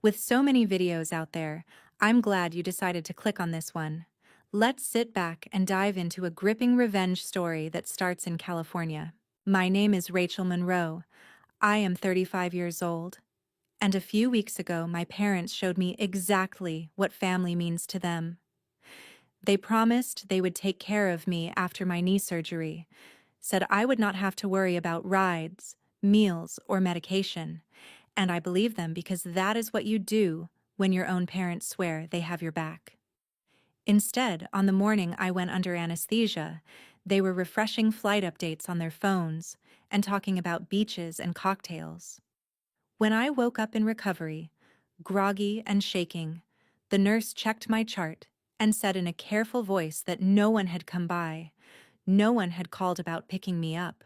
With so many videos out there, I'm glad you decided to click on this one. Let's sit back and dive into a gripping revenge story that starts in California. My name is Rachel Monroe. I am 35 years old, and a few weeks ago my parents showed me exactly what family means to them. They promised they would take care of me after my knee surgery, said I would not have to worry about rides, meals, or medication. And I believe them because that is what you do when your own parents swear they have your back. Instead, on the morning I went under anesthesia, they were refreshing flight updates on their phones and talking about beaches and cocktails. When I woke up in recovery, groggy and shaking, the nurse checked my chart and said in a careful voice that no one had come by, no one had called about picking me up.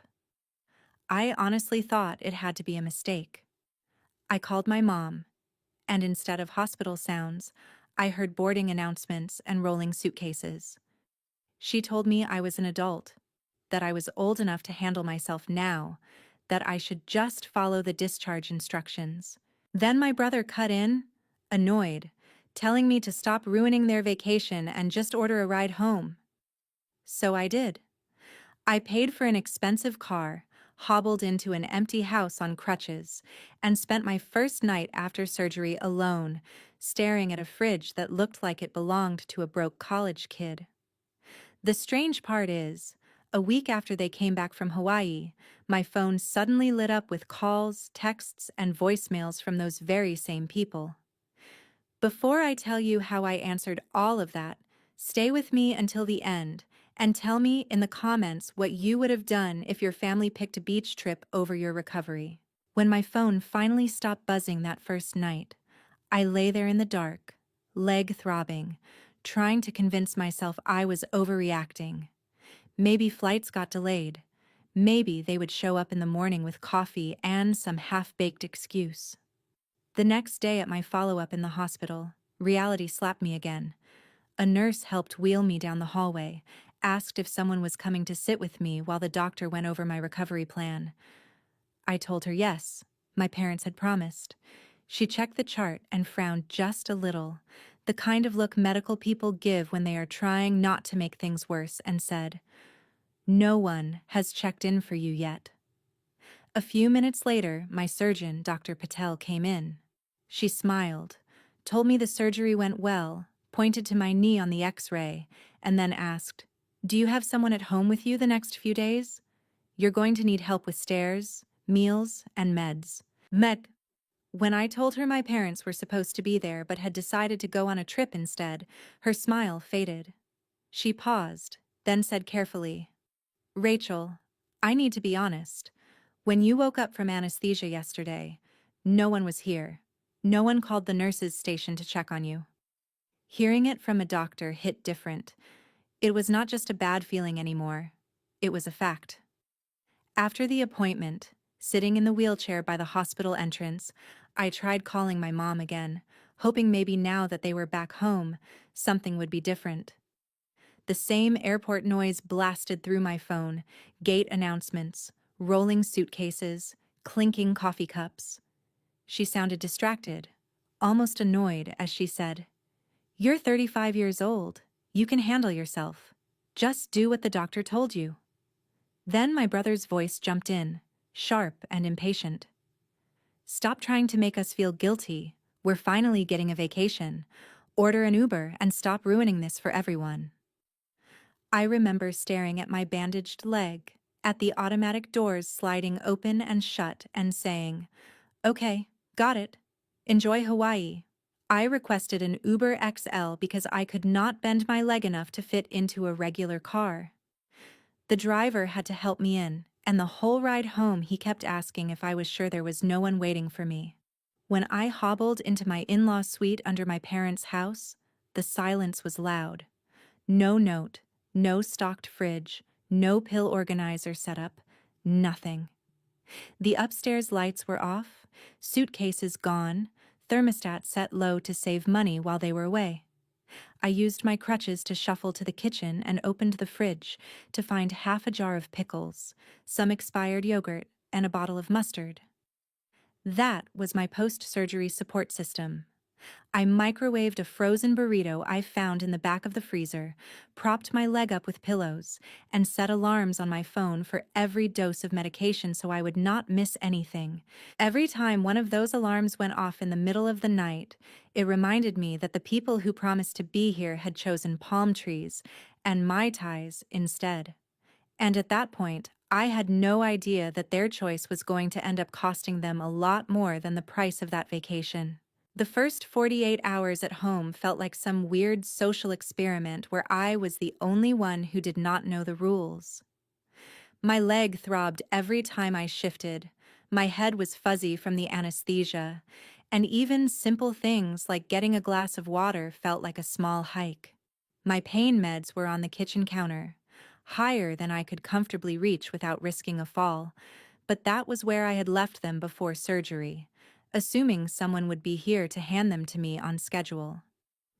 I honestly thought it had to be a mistake. I called my mom, and instead of hospital sounds, I heard boarding announcements and rolling suitcases. She told me I was an adult, that I was old enough to handle myself now, that I should just follow the discharge instructions. Then my brother cut in, annoyed, telling me to stop ruining their vacation and just order a ride home. So I did. I paid for an expensive car, hobbled into an empty house on crutches, and spent my first night after surgery alone, staring at a fridge that looked like it belonged to a broke college kid. The strange part is, a week after they came back from Hawaii, my phone suddenly lit up with calls, texts, and voicemails from those very same people. Before I tell you how I answered all of that, stay with me until the end and tell me in the comments what you would have done if your family picked a beach trip over your recovery. When my phone finally stopped buzzing that first night, I lay there in the dark, leg throbbing, trying to convince myself I was overreacting. Maybe flights got delayed. Maybe they would show up in the morning with coffee and some half-baked excuse. The next day at my follow-up in the hospital, reality slapped me again. A nurse helped wheel me down the hallway, asked if someone was coming to sit with me while the doctor went over my recovery plan. I told her yes, my parents had promised. She checked the chart and frowned just a little, the kind of look medical people give when they are trying not to make things worse, and said, "No one has checked in for you yet." A few minutes later, my surgeon, Dr. Patel, came in. She smiled, told me the surgery went well, pointed to my knee on the X-ray, and then asked, "Do you have someone at home with you the next few days? You're going to need help with stairs, meals, and meds." When I told her my parents were supposed to be there but had decided to go on a trip instead, her smile faded. She paused, then said carefully, "Rachel, I need to be honest. When you woke up from anesthesia yesterday, no one was here. No one called the nurses' station to check on you." Hearing it from a doctor hit different. It was not just a bad feeling anymore. It was a fact. After the appointment, sitting in the wheelchair by the hospital entrance, I tried calling my mom again, hoping maybe now that they were back home, something would be different. The same airport noise blasted through my phone, gate announcements, rolling suitcases, clinking coffee cups. She sounded distracted, almost annoyed, as she said, "You're 35 years old. You can handle yourself. Just do what the doctor told you." Then my brother's voice jumped in, sharp and impatient. "Stop trying to make us feel guilty. We're finally getting a vacation. Order an Uber and stop ruining this for everyone." I remember staring at my bandaged leg, at the automatic doors sliding open and shut, and saying, "Okay, got it. Enjoy Hawaii." I requested an Uber XL because I could not bend my leg enough to fit into a regular car. The driver had to help me in, and the whole ride home he kept asking if I was sure there was no one waiting for me. When I hobbled into my in-law suite under my parents' house, the silence was loud. No note, no stocked fridge, no pill organizer set up, nothing. The upstairs lights were off, suitcases gone, thermostat set low to save money while they were away. I used my crutches to shuffle to the kitchen and opened the fridge to find half a jar of pickles, some expired yogurt, and a bottle of mustard. That was my post-surgery support system. I microwaved a frozen burrito I found in the back of the freezer, propped my leg up with pillows, and set alarms on my phone for every dose of medication so I would not miss anything. Every time one of those alarms went off in the middle of the night, it reminded me that the people who promised to be here had chosen palm trees and Mai Tais instead. And at that point, I had no idea that their choice was going to end up costing them a lot more than the price of that vacation. The first 48 hours at home felt like some weird social experiment where I was the only one who did not know the rules. My leg throbbed every time I shifted, my head was fuzzy from the anesthesia, and even simple things like getting a glass of water felt like a small hike. My pain meds were on the kitchen counter, higher than I could comfortably reach without risking a fall, but that was where I had left them before surgery, assuming someone would be here to hand them to me on schedule.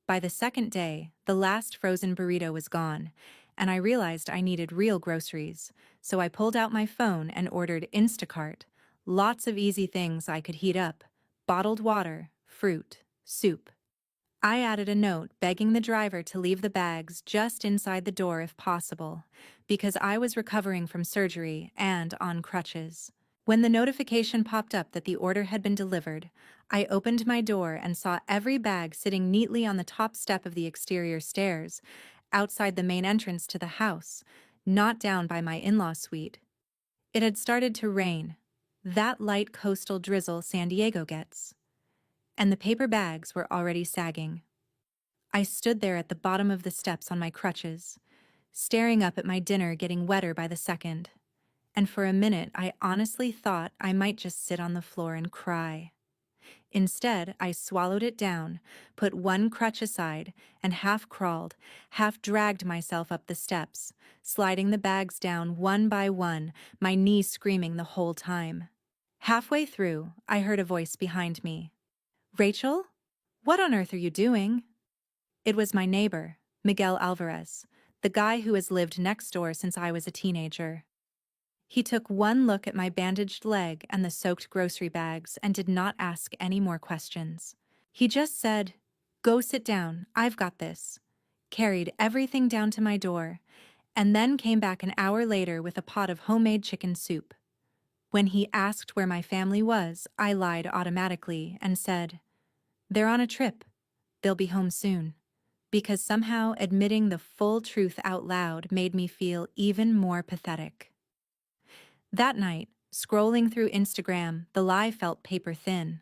By the second day, the last frozen burrito was gone, and I realized I needed real groceries, so I pulled out my phone and ordered Instacart, lots of easy things I could heat up, bottled water, fruit, soup. I added a note begging the driver to leave the bags just inside the door if possible, because I was recovering from surgery and on crutches. When the notification popped up that the order had been delivered, I opened my door and saw every bag sitting neatly on the top step of the exterior stairs, outside the main entrance to the house, not down by my in-law suite. It had started to rain, that light coastal drizzle San Diego gets, and the paper bags were already sagging. I stood there at the bottom of the steps on my crutches, staring up at my dinner getting wetter by the second. And for a minute I honestly thought I might just sit on the floor and cry. Instead, I swallowed it down, put one crutch aside, and half crawled, half dragged myself up the steps, sliding the bags down one by one, my knees screaming the whole time. Halfway through, I heard a voice behind me. "Rachel? What on earth are you doing?" It was my neighbor, Miguel Alvarez, the guy who has lived next door since I was a teenager. He took one look at my bandaged leg and the soaked grocery bags and did not ask any more questions. He just said, "Go sit down, I've got this," carried everything down to my door, and then came back an hour later with a pot of homemade chicken soup. When he asked where my family was, I lied automatically and said, "They're on a trip. They'll be home soon," because somehow admitting the full truth out loud made me feel even more pathetic. That night, scrolling through Instagram, the lie felt paper thin.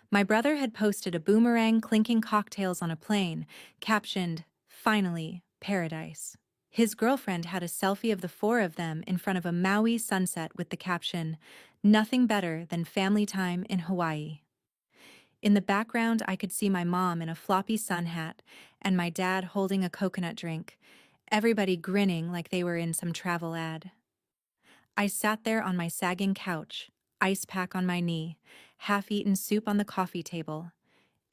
My brother had posted a boomerang clinking cocktails on a plane, captioned, "Finally, paradise." His girlfriend had a selfie of the four of them in front of a Maui sunset with the caption, "Nothing better than family time in Hawaii." In the background, I could see my mom in a floppy sun hat and my dad holding a coconut drink, everybody grinning like they were in some travel ad. I sat there on my sagging couch, ice pack on my knee, half-eaten soup on the coffee table,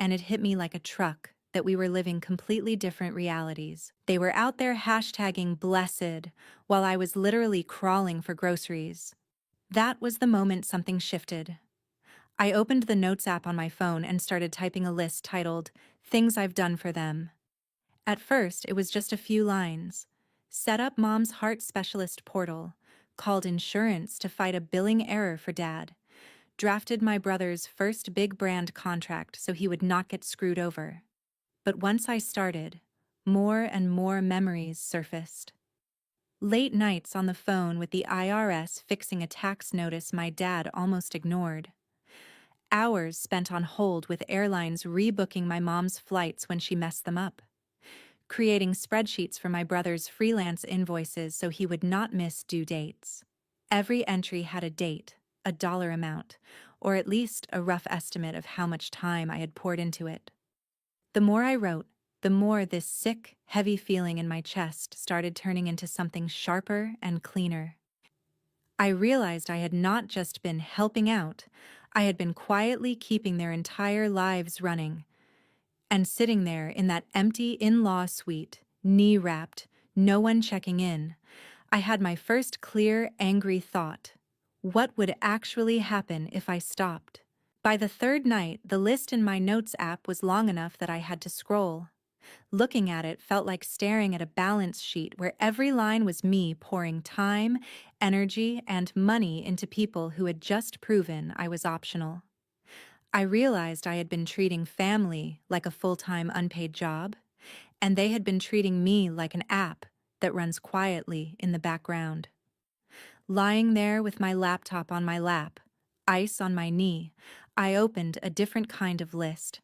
and it hit me like a truck that we were living completely different realities. They were out there hashtagging blessed, while I was literally crawling for groceries. That was the moment something shifted. I opened the Notes app on my phone and started typing a list titled, "Things I've Done for Them." At first, it was just a few lines. Set up Mom's heart specialist portal, called insurance to fight a billing error for Dad, drafted my brother's first big brand contract so he would not get screwed over. But once I started, more and more memories surfaced. Late nights on the phone with the IRS fixing a tax notice my dad almost ignored. Hours spent on hold with airlines rebooking my mom's flights when she messed them up. Creating spreadsheets for my brother's freelance invoices so he would not miss due dates. Every entry had a date, a dollar amount, or at least a rough estimate of how much time I had poured into it. The more I wrote, the more this sick, heavy feeling in my chest started turning into something sharper and cleaner. I realized I had not just been helping out, I had been quietly keeping their entire lives running. And sitting there in that empty in-law suite, knee-wrapped, no one checking in, I had my first clear, angry thought. What would actually happen if I stopped? By the third night, the list in my notes app was long enough that I had to scroll. Looking at it felt like staring at a balance sheet where every line was me pouring time, energy, and money into people who had just proven I was optional. I realized I had been treating family like a full-time unpaid job, and they had been treating me like an app that runs quietly in the background. Lying there with my laptop on my lap, ice on my knee, I opened a different kind of list,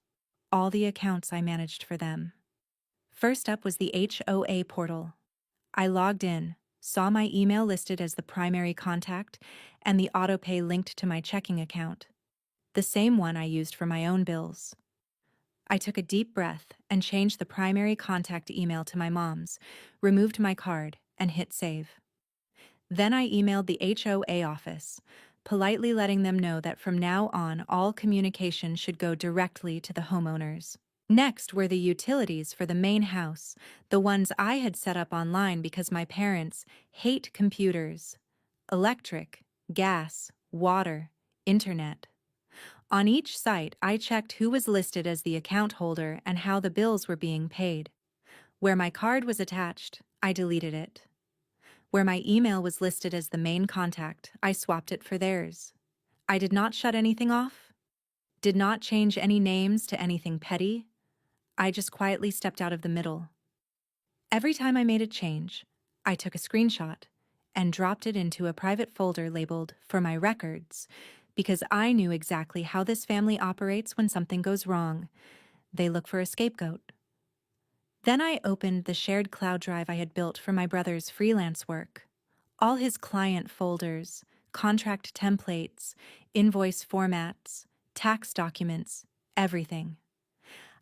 all the accounts I managed for them. First up was the HOA portal. I logged in, saw my email listed as the primary contact, and the autopay linked to my checking account, the same one I used for my own bills. I took a deep breath and changed the primary contact email to my mom's, removed my card, and hit save. Then I emailed the HOA office, politely letting them know that from now on all communication should go directly to the homeowners. Next were the utilities for the main house, the ones I had set up online because my parents hate computers. Electric, gas, water, internet. On each site, I checked who was listed as the account holder and how the bills were being paid. Where my card was attached, I deleted it. Where my email was listed as the main contact, I swapped it for theirs. I did not shut anything off, did not change any names to anything petty. I just quietly stepped out of the middle. Every time I made a change, I took a screenshot and dropped it into a private folder labeled "For My Records," because I knew exactly how this family operates when something goes wrong. They look for a scapegoat. Then I opened the shared cloud drive I had built for my brother's freelance work. All his client folders, contract templates, invoice formats, tax documents, everything.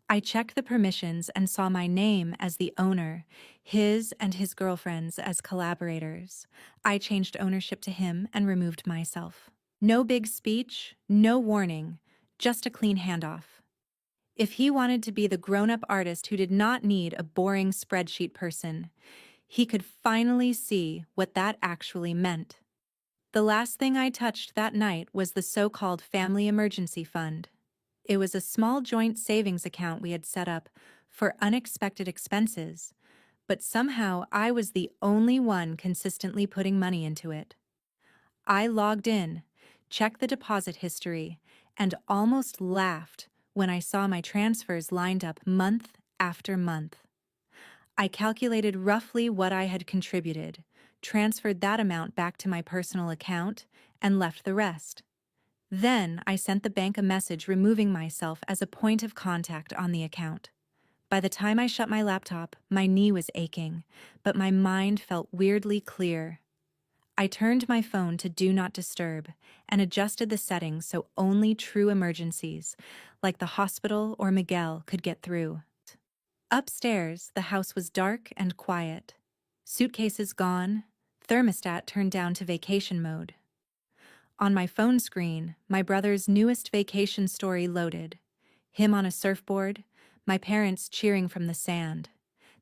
I checked the permissions and saw my name as the owner, his and his girlfriend's as collaborators. I changed ownership to him and removed myself. No big speech, no warning, just a clean handoff. If he wanted to be the grown-up artist who did not need a boring spreadsheet person, he could finally see what that actually meant. The last thing I touched that night was the so-called Family Emergency Fund. It was a small joint savings account we had set up for unexpected expenses, but somehow I was the only one consistently putting money into it. I logged in, checked the deposit history, and almost laughed when I saw my transfers lined up month after month. I calculated roughly what I had contributed, transferred that amount back to my personal account, and left the rest. Then I sent the bank a message removing myself as a point of contact on the account. By the time I shut my laptop, my knee was aching, but my mind felt weirdly clear. I turned my phone to Do Not Disturb and adjusted the settings so only true emergencies, like the hospital or Miguel, could get through. Upstairs, the house was dark and quiet. Suitcases gone, thermostat turned down to vacation mode. On my phone screen, my brother's newest vacation story loaded. Him on a surfboard, my parents cheering from the sand.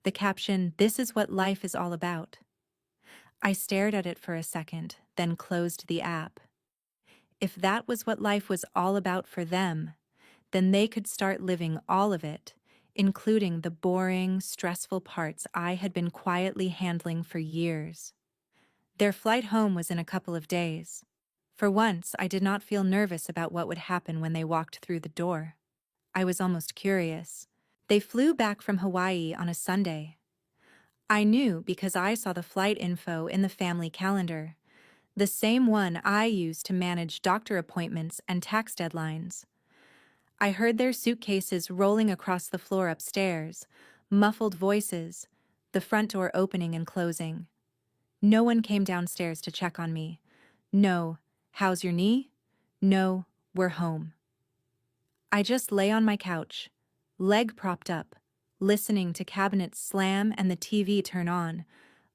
The caption, "This is what life is all about." I stared at it for a second, then closed the app. If that was what life was all about for them, then they could start living all of it, including the boring, stressful parts I had been quietly handling for years. Their flight home was in a couple of days. For once, I did not feel nervous about what would happen when they walked through the door. I was almost curious. They flew back from Hawaii on a Sunday. I knew because I saw the flight info in the family calendar, the same one I use to manage doctor appointments and tax deadlines. I heard their suitcases rolling across the floor upstairs, muffled voices, the front door opening and closing. No one came downstairs to check on me. No, "How's your knee?" No, "We're home." I just lay on my couch, leg propped up, listening to cabinets slam and the TV turn on,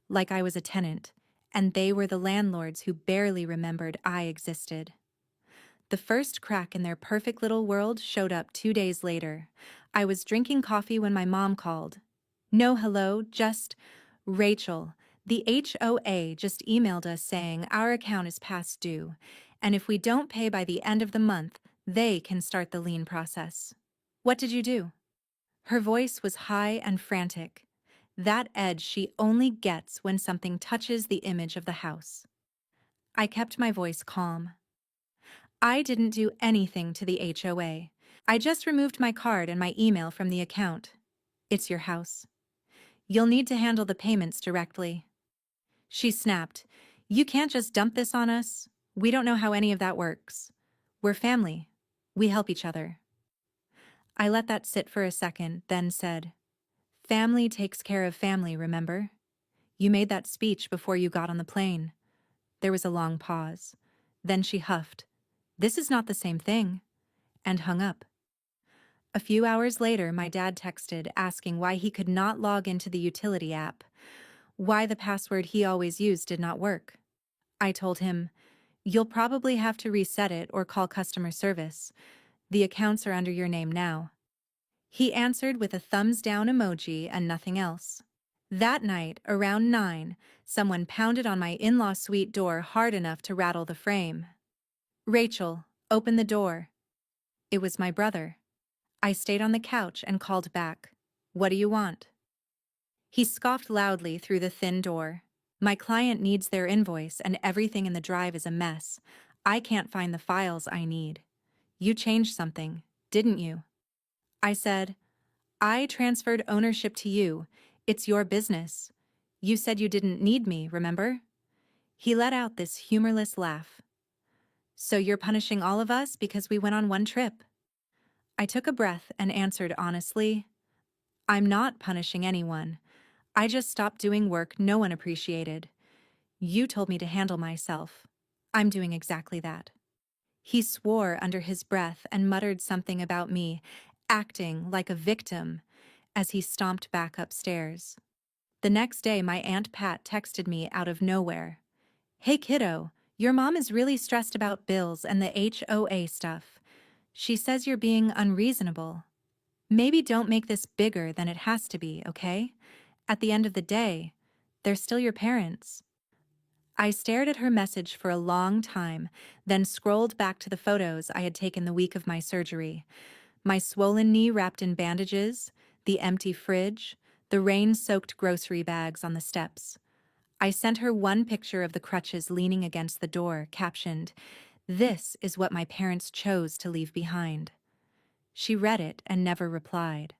like I was a tenant, and they were the landlords who barely remembered I existed. The first crack in their perfect little world showed up 2 days later. I was drinking coffee when my mom called. No hello, just, "Rachel, the HOA just emailed us saying our account is past due, and if we don't pay by the end of the month, They can start the lien process. What did you do? Her voice was high and frantic, that edge she only gets when something touches the image of the house. I kept my voice calm. I didn't do anything to the HOA. I just removed my card and my email from the account. It's your house. You'll need to handle the payments directly. She snapped, "You can't just dump this on us. We don't know how any of that works. We're family. We help each other." I let that sit for a second, then said, "Family takes care of family, remember? You made that speech before you got on the plane." There was a long pause. Then she huffed, "This is not the same thing," and hung up. A few hours later, my dad texted asking why he could not log into the utility app, why the password he always used did not work. I told him, "You'll probably have to reset it or call customer service. The accounts are under your name now." He answered with a thumbs down emoji and nothing else. That night, around 9, someone pounded on my in-law suite door hard enough to rattle the frame. "Rachel, open the door." It was my brother. I stayed on the couch and called back, "What do you want?" He scoffed loudly through the thin door. "My client needs their invoice and everything in the drive is a mess. I can't find the files I need. You changed something, didn't you?" I said, "I transferred ownership to you. It's your business. You said you didn't need me, remember?" He let out this humorless laugh. "So you're punishing all of us because we went on one trip?" I took a breath and answered honestly, "I'm not punishing anyone. I just stopped doing work no one appreciated. You told me to handle myself. I'm doing exactly that." He swore under his breath and muttered something about me acting like a victim as he stomped back upstairs. The next day, my Aunt Pat texted me out of nowhere. "Hey kiddo, your mom is really stressed about bills and the HOA stuff. She says you're being unreasonable. Maybe don't make this bigger than it has to be, okay? At the end of the day, they're still your parents." I stared at her message for a long time, then scrolled back to the photos I had taken the week of my surgery. My swollen knee wrapped in bandages, the empty fridge, the rain-soaked grocery bags on the steps. I sent her one picture of the crutches leaning against the door, captioned, "This is what my parents chose to leave behind." She read it and never replied.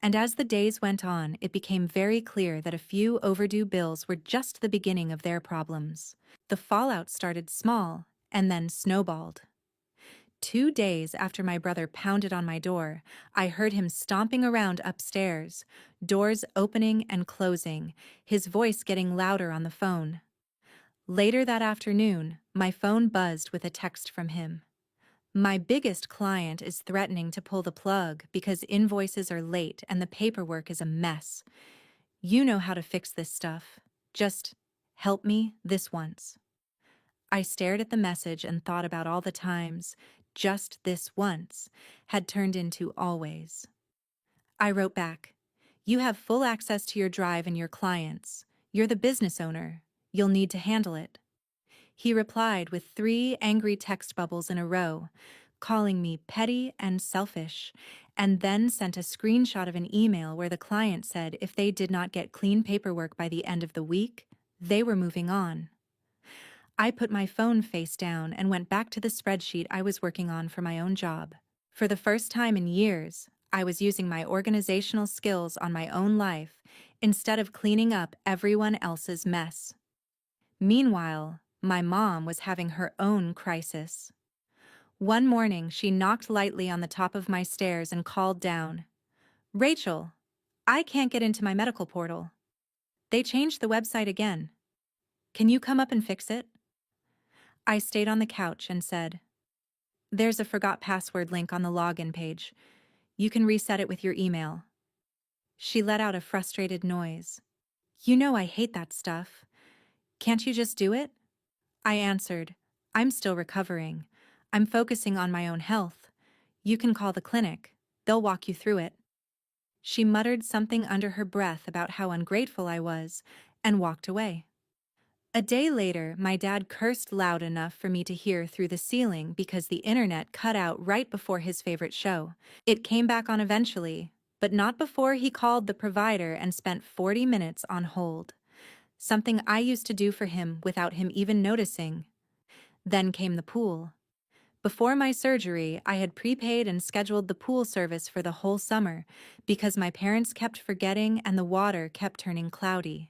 And as the days went on, it became very clear that a few overdue bills were just the beginning of their problems. The fallout started small and then snowballed. 2 days after my brother pounded on my door, I heard him stomping around upstairs, doors opening and closing, his voice getting louder on the phone. Later that afternoon, my phone buzzed with a text from him. "My biggest client is threatening to pull the plug because invoices are late and the paperwork is a mess. You know how to fix this stuff. Just help me this once." I stared at the message and thought about all the times "just this once" had turned into always. I wrote back, "You have full access to your drive and your clients. You're the business owner. You'll need to handle it." He replied with 3 angry text bubbles in a row, calling me petty and selfish, and then sent a screenshot of an email where the client said if they did not get clean paperwork by the end of the week, they were moving on. I put my phone face down and went back to the spreadsheet I was working on for my own job. For the first time in years, I was using my organizational skills on my own life instead of cleaning up everyone else's mess. Meanwhile, my mom was having her own crisis. One morning, she knocked lightly on the top of my stairs and called down, "Rachel, I can't get into my medical portal. They changed the website again. Can you come up and fix it?" I stayed on the couch and said, "There's a forgot password link on the login page. You can reset it with your email." She let out a frustrated noise. "You know I hate that stuff. Can't you just do it?" I answered, "I'm still recovering. I'm focusing on my own health. You can call the clinic. They'll walk you through it." She muttered something under her breath about how ungrateful I was and walked away. A day later, my dad cursed loud enough for me to hear through the ceiling because the internet cut out right before his favorite show. It came back on eventually, but not before he called the provider and spent 40 minutes on hold. Something I used to do for him without him even noticing. Then came the pool. Before my surgery, I had prepaid and scheduled the pool service for the whole summer because my parents kept forgetting and the water kept turning cloudy.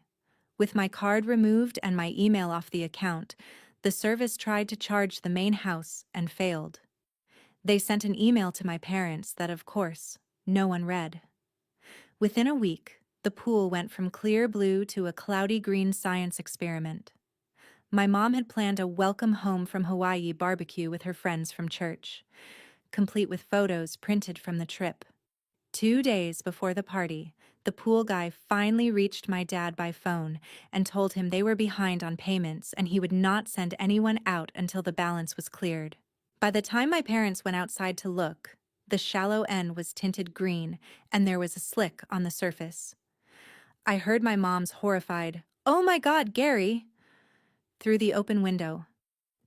With my card removed and my email off the account, the service tried to charge the main house and failed. They sent an email to my parents that, of course, no one read. Within a week, the pool went from clear blue to a cloudy green science experiment. My mom had planned a welcome home from Hawaii barbecue with her friends from church, complete with photos printed from the trip. 2 days before the party, the pool guy finally reached my dad by phone and told him they were behind on payments and he would not send anyone out until the balance was cleared. By the time my parents went outside to look, the shallow end was tinted green and there was a slick on the surface. I heard my mom's horrified, "Oh my God, Gary!" through the open window.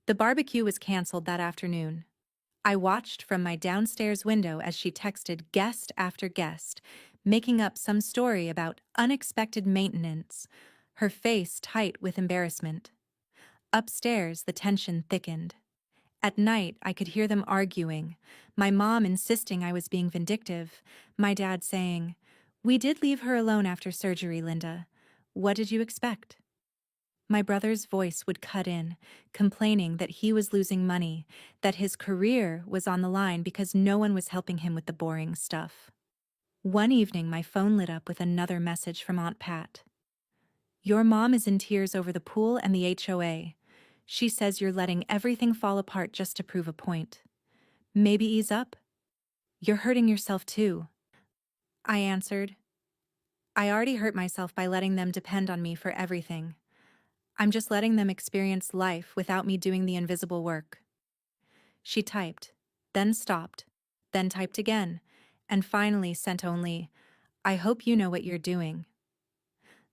The barbecue was canceled that afternoon. I watched from my downstairs window as she texted guest after guest, making up some story about unexpected maintenance, her face tight with embarrassment. Upstairs, the tension thickened. At night, I could hear them arguing, my mom insisting I was being vindictive, my dad saying, "We did leave her alone after surgery, Linda. What did you expect?" My brother's voice would cut in, complaining that he was losing money, that his career was on the line because no one was helping him with the boring stuff. One evening, my phone lit up with another message from Aunt Pat. "Your mom is in tears over the pool and the HOA. She says you're letting everything fall apart just to prove a point. Maybe ease up? You're hurting yourself too." I answered, "I already hurt myself by letting them depend on me for everything. I'm just letting them experience life without me doing the invisible work." She typed, then stopped, then typed again, and finally sent only, "I hope you know what you're doing."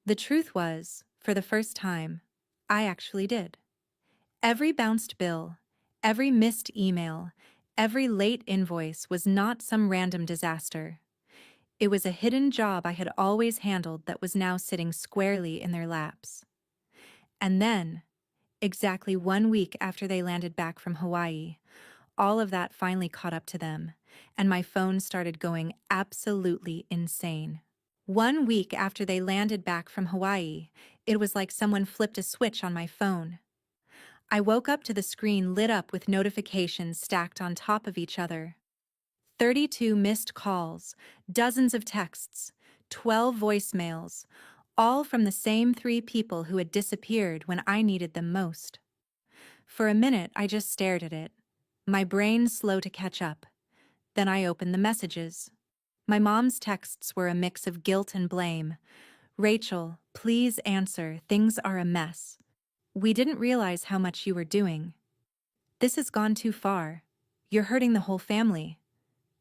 The truth was, for the first time, I actually did. Every bounced bill, every missed email, every late invoice was not some random disaster. It was a hidden job I had always handled that was now sitting squarely in their laps. And then, exactly 1 week after they landed back from Hawaii, all of that finally caught up to them, and my phone started going absolutely insane. 1 week after they landed back from Hawaii, it was like someone flipped a switch on my phone. I woke up to the screen lit up with notifications stacked on top of each other. 32 missed calls, dozens of texts, 12 voicemails, all from the same 3 people who had disappeared when I needed them most. For a minute, I just stared at it, my brain slow to catch up. Then I opened the messages. My mom's texts were a mix of guilt and blame. "Rachel, please answer. Things are a mess. We didn't realize how much you were doing. This has gone too far. You're hurting the whole family."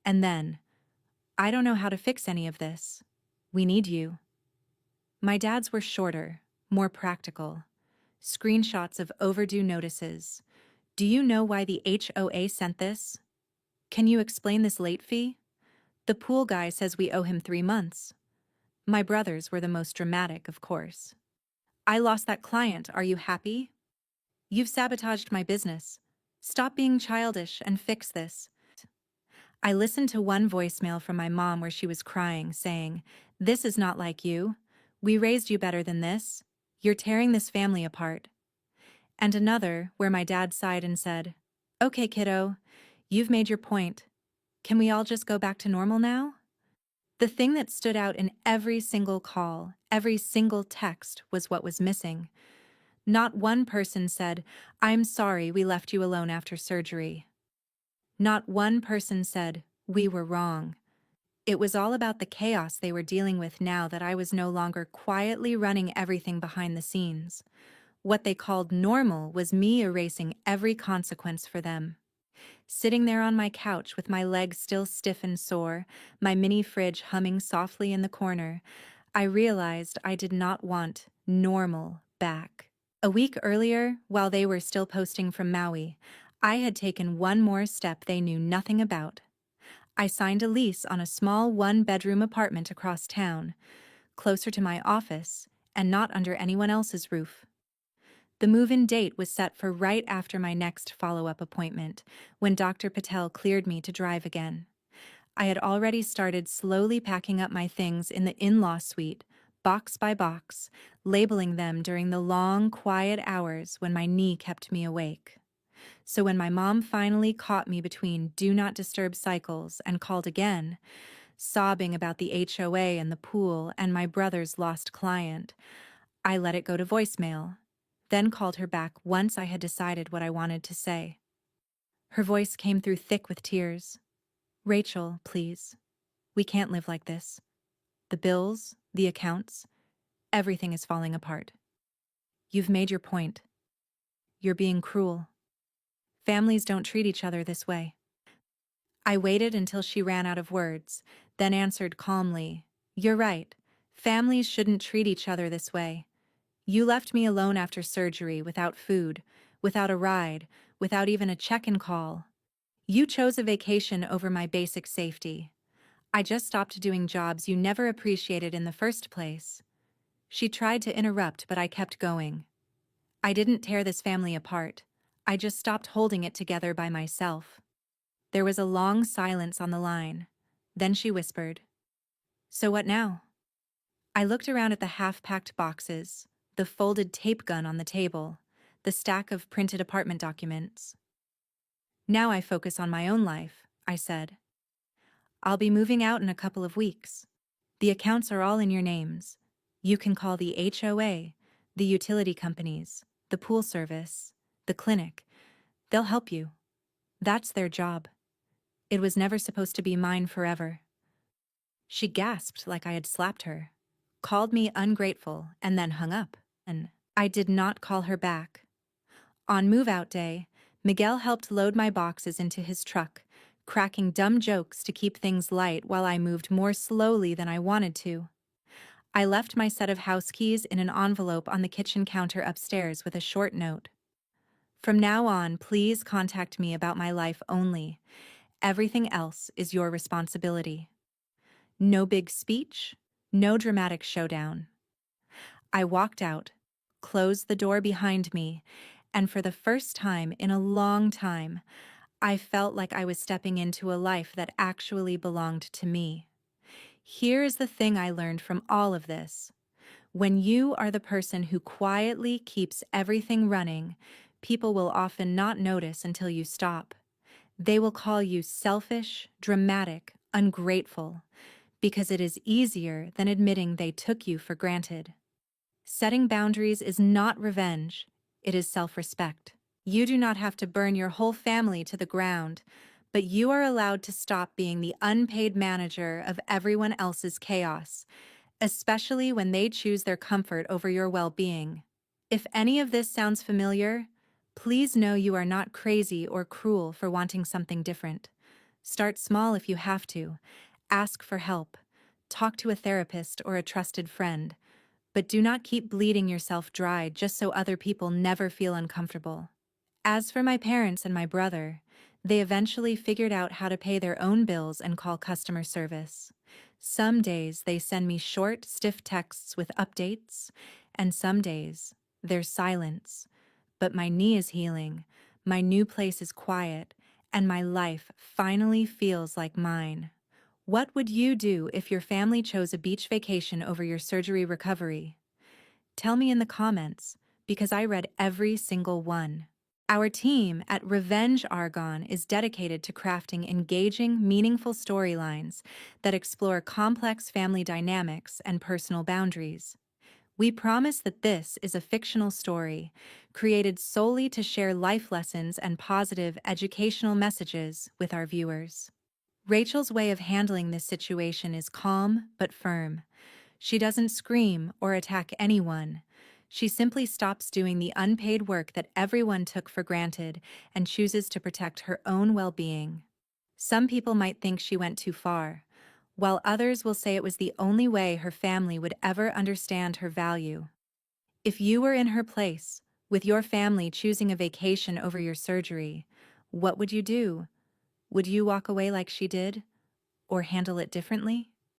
And then, "I don't know how to fix any of this. We need you." My dad's were shorter, more practical. Screenshots of overdue notices. "Do you know why the HOA sent this? Can you explain this late fee? The pool guy says we owe him 3 months. My brothers were the most dramatic, of course. "I lost that client. Are you happy? You've sabotaged my business. Stop being childish and fix this." I listened to one voicemail from my mom where she was crying, saying, "This is not like you. We raised you better than this. You're tearing this family apart." And another where my dad sighed and said, "Okay, kiddo, you've made your point. Can we all just go back to normal now?" The thing that stood out in every single call, every single text, was what was missing. Not one person said, "I'm sorry we left you alone after surgery." Not one person said, "We were wrong." It was all about the chaos they were dealing with now that I was no longer quietly running everything behind the scenes. What they called normal was me erasing every consequence for them. Sitting there on my couch with my legs still stiff and sore, my mini fridge humming softly in the corner, I realized I did not want normal back. A week earlier, while they were still posting from Maui, I had taken one more step they knew nothing about. I signed a lease on a small one-bedroom apartment across town, closer to my office, and not under anyone else's roof. The move-in date was set for right after my next follow-up appointment, when Dr. Patel cleared me to drive again. I had already started slowly packing up my things in the in-law suite, box by box, labeling them during the long, quiet hours when my knee kept me awake. So when my mom finally caught me between do not disturb cycles and called again, sobbing about the HOA and the pool and my brother's lost client, I let it go to voicemail, then called her back once I had decided what I wanted to say. Her voice came through thick with tears. "Rachel, please. We can't live like this. The bills, the accounts, everything is falling apart. You've made your point. You're being cruel. Families don't treat each other this way." I waited until she ran out of words, then answered calmly, "You're right. Families shouldn't treat each other this way. You left me alone after surgery without food, without a ride, without even a check-in call. You chose a vacation over my basic safety. I just stopped doing jobs you never appreciated in the first place." She tried to interrupt, but I kept going. "I didn't tear this family apart. I just stopped holding it together by myself." There was a long silence on the line. Then she whispered, "So what now?" I looked around at the half-packed boxes, the folded tape gun on the table, the stack of printed apartment documents. "Now I focus on my own life," I said. "I'll be moving out in a couple of weeks. The accounts are all in your names. You can call the HOA, the utility companies, the pool service, the clinic. They'll help you. That's their job. It was never supposed to be mine forever." She gasped like I had slapped her, called me ungrateful, and then hung up. And I did not call her back. On move-out day, Miguel helped load my boxes into his truck, cracking dumb jokes to keep things light while I moved more slowly than I wanted to. I left my set of house keys in an envelope on the kitchen counter upstairs with a short note. "From now on, please contact me about my life only. Everything else is your responsibility." No big speech, no dramatic showdown. I walked out, closed the door behind me, and for the first time in a long time, I felt like I was stepping into a life that actually belonged to me. Here is the thing I learned from all of this. When you are the person who quietly keeps everything running, people will often not notice until you stop. They will call you selfish, dramatic, ungrateful, because it is easier than admitting they took you for granted. Setting boundaries is not revenge, it is self-respect. You do not have to burn your whole family to the ground, but you are allowed to stop being the unpaid manager of everyone else's chaos, especially when they choose their comfort over your well-being. If any of this sounds familiar, please know you are not crazy or cruel for wanting something different. Start small if you have to. Ask for help. Talk to a therapist or a trusted friend. But do not keep bleeding yourself dry just so other people never feel uncomfortable. As for my parents and my brother, they eventually figured out how to pay their own bills and call customer service. Some days they send me short, stiff texts with updates, and some days there's silence. But my knee is healing, my new place is quiet, and my life finally feels like mine. What would you do if your family chose a beach vacation over your surgery recovery? Tell me in the comments, because I read every single one. Our team at Revenge Argon is dedicated to crafting engaging, meaningful storylines that explore complex family dynamics and personal boundaries. We promise that this is a fictional story, created solely to share life lessons and positive educational messages with our viewers. Rachel's way of handling this situation is calm but firm. She doesn't scream or attack anyone. She simply stops doing the unpaid work that everyone took for granted and chooses to protect her own well-being. Some people might think she went too far, while others will say it was the only way her family would ever understand her value. If you were in her place, With your family choosing a vacation over your surgery, what would you do? Would you walk away like she did? Or handle it differently?